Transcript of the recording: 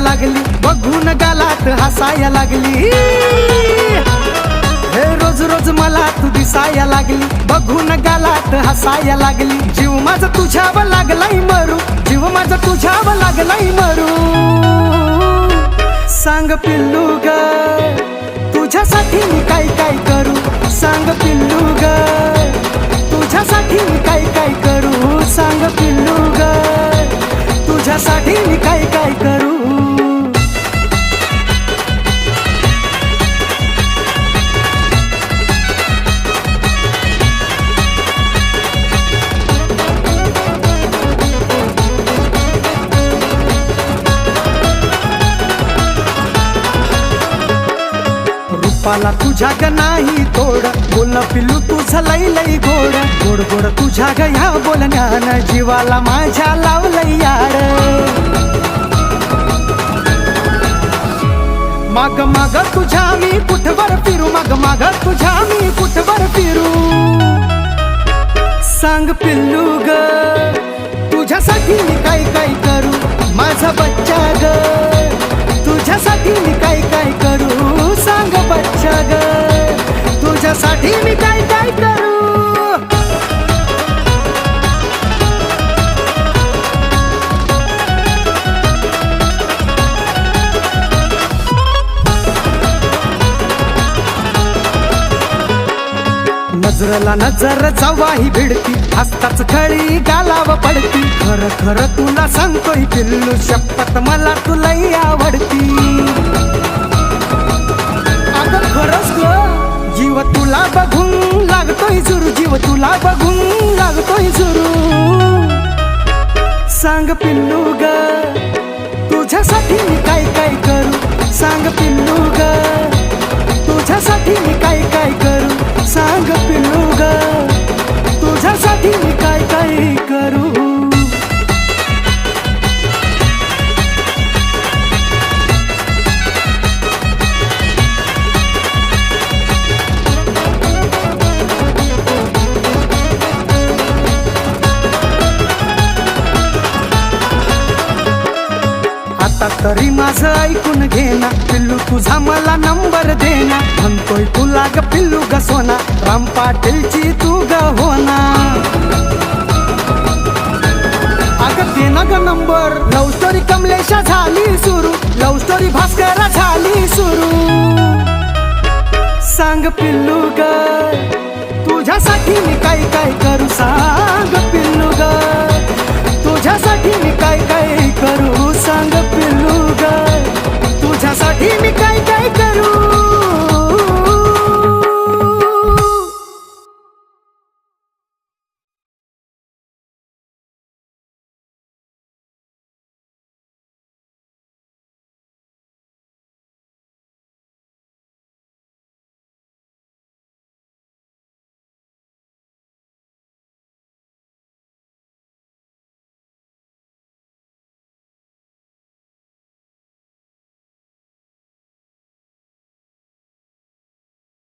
लागली, बघून गालात हसाया लागली। हे रोज रोज मला तू दिसाया लागली, बघून गालात हसाया लागली। जीव माझा तुझ्यावर लागलाय मरू, जीव माझा तुझ्यावर लागलाय मरू। सांग पिल्लू ग तुझ्यासाठी मी काय काय करू, सांग पिल्लू ग तुझ्यासाठी मी काय काय करू, सांग पिल्लू ग तुझ्यासाठी मी काय काय करू। रूपाला तुझ्या ग नाही तोड, बोल पिल्लू तुझं लई लई गोड, गोड गोड तुझ्या ग ह्या बोलण्यानं जीवाला माझ्या लावलंय याड। माग माग तुझ्या मी कुठवर फिरू, माग माग तुझ्या मी कुठवर फिरू। सांग पिल्लू ग तुझ्यासाठी मी काय काय करू, माझा बच्चा ग तुझ्यासाठी मी काय काय करू, सांग बच्चा ग तुझ्यासाठी मी काय काय करू। नजरला नजर जवाही भिडती, हस्ताच खळी गालाव पडती। खर खर तुला सांगतोय पिल्लू शपथ मला तुला आवडती। अगं खरंच ग जीव तुला बघून लागतोय जुरू, जीव तुला बघून लागतोय जुरू। सांग पिल्लू ग तुझ्यासाठी मी काय काय करू, सांग पिल्लू ग तुझ्यासाठी मी काय काय करू, सांग पिल्लू ग तुझ्यासाठी मी काय काय करू। आता तरी माझं ऐकून घेना पिल्लू, तुझा मला नंबर देना। म्हणतोय तुला ग पिल्लू ग सोना, राम पाटीलची तू ग होना। अगं देना ग नंबर, लव स्टोरी कमलेशा झाली सुरू, लव स्टोरी भास्करा झाली सुरू। सांग पिल्लू ग तुझ्यासाठी मी काय काय करू, सांग पिल्लू ग तुझ्यासाठी मी काय काय करू, सांग